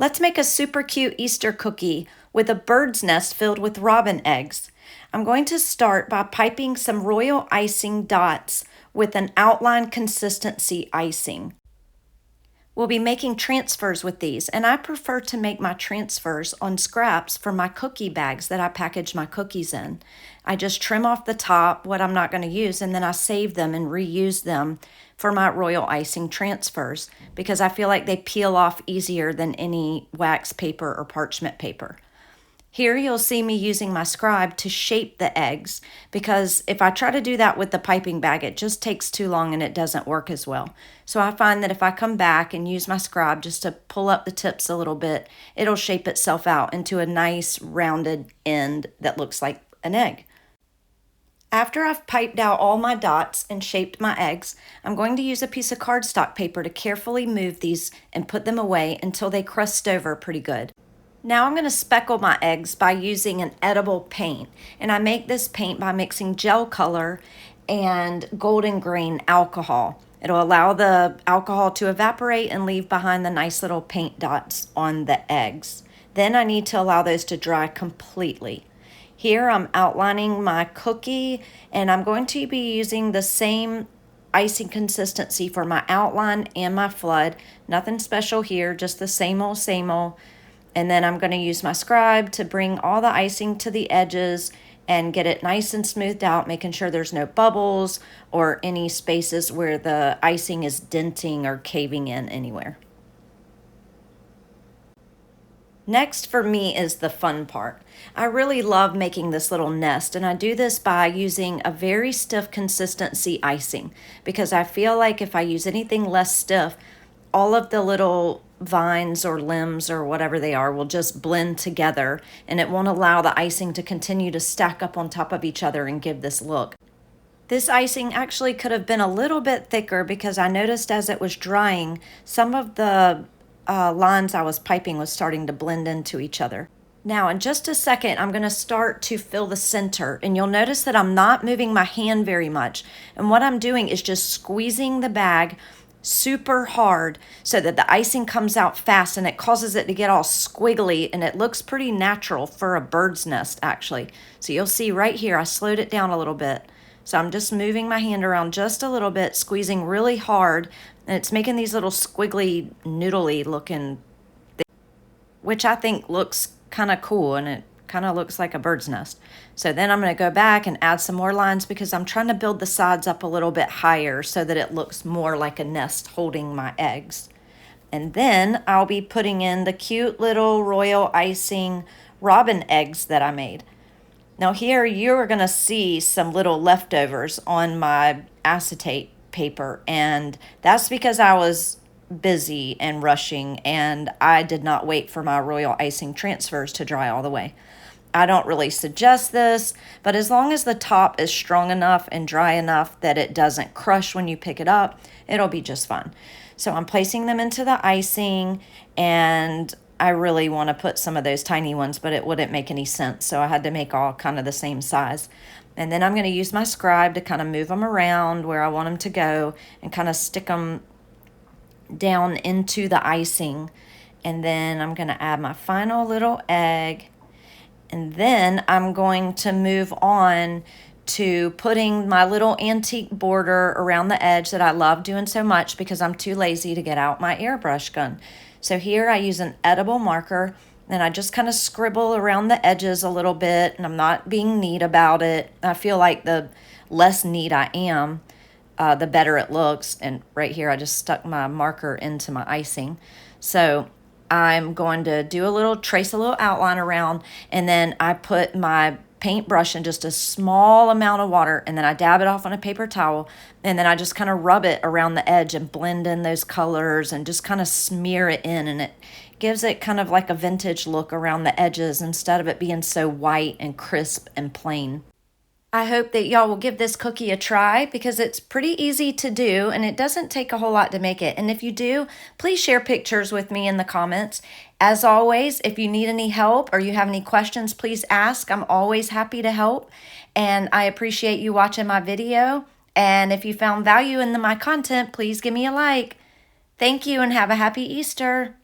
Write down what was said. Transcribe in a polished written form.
Let's make a super cute Easter cookie with a bird's nest filled with robin eggs. I'm going to start by piping some royal icing dots with an outline consistency icing. We'll be making transfers with these, and I prefer to make my transfers on scraps from my cookie bags that I package my cookies in. I just trim off the top, what I'm not going to use, and then I save them and reuse them for my royal icing transfers because I feel like they peel off easier than any wax paper or parchment paper. Here you'll see me using my scribe to shape the eggs because if I try to do that with the piping bag, it just takes too long and it doesn't work as well. So I find that if I come back and use my scribe just to pull up the tips a little bit, it'll shape itself out into a nice rounded end that looks like an egg. After I've piped out all my dots and shaped my eggs, I'm going to use a piece of cardstock paper to carefully move these and put them away until they crust over pretty good. Now I'm going to speckle my eggs by using an edible paint, and I make this paint by mixing gel color and golden grain alcohol. It'll allow the alcohol to evaporate and leave behind the nice little paint dots on the eggs. Then I need to allow those to dry completely. Here I'm outlining my cookie, and I'm going to be using the same icing consistency for my outline and my flood. Nothing special here, just the same old, same old. And then I'm going to use my scribe to bring all the icing to the edges and get it nice and smoothed out, making sure there's no bubbles or any spaces where the icing is denting or caving in anywhere. Next for me is the fun part. I really love making this little nest, and I do this by using a very stiff consistency icing because I feel like if I use anything less stiff, all of the little vines or limbs or whatever they are will just blend together, and it won't allow the icing to continue to stack up on top of each other and give this look. This icing actually could have been a little bit thicker because I noticed as it was drying, some of the lines I was piping was starting to blend into each other. Now in just a second, I'm going to start to fill the center, and you'll notice that I'm not moving my hand very much. And what I'm doing is just squeezing the bag super hard so that the icing comes out fast, and it causes it to get all squiggly, and it looks pretty natural for a bird's nest actually. So you'll see right here I slowed it down a little bit. So I'm just moving my hand around just a little bit, squeezing really hard, and it's making these little squiggly noodly looking things, which I think looks kind of cool, and it kind of looks like a bird's nest. So then I'm going to go back and add some more lines because I'm trying to build the sides up a little bit higher so that it looks more like a nest holding my eggs. And then I'll be putting in the cute little royal icing robin eggs that I made. Now here you're going to see some little leftovers on my acetate paper, and that's because I was busy and rushing and I did not wait for my royal icing transfers to dry all the way. I don't really suggest this, but as long as the top is strong enough and dry enough that it doesn't crush when you pick it up, it'll be just fine. So I'm placing them into the icing, and I really want to put some of those tiny ones, but it wouldn't make any sense, so I had to make all kind of the same size. And then I'm going to use my scribe to kind of move them around where I want them to go and kind of stick them down into the icing. And then I'm going to add my final little egg. And then I'm going to move on to putting my little antique border around the edge that I love doing so much because I'm too lazy to get out my airbrush gun. So here I use an edible marker, and I just kind of scribble around the edges a little bit, and I'm not being neat about it. I feel like the less neat I am, the better it looks. And right here I just stuck my marker into my icing. So I'm going to trace a little outline around, and then I put my paintbrush in just a small amount of water, and then I dab it off on a paper towel, and then I just kind of rub it around the edge and blend in those colors and just kind of smear it in, and it gives it kind of like a vintage look around the edges instead of it being so white and crisp and plain. I hope that y'all will give this cookie a try because it's pretty easy to do and it doesn't take a whole lot to make it. And if you do, please share pictures with me in the comments. As always, if you need any help or you have any questions, please ask. I'm always happy to help, and I appreciate you watching my video. And if you found value in my content, please give me a like. Thank you and have a happy Easter.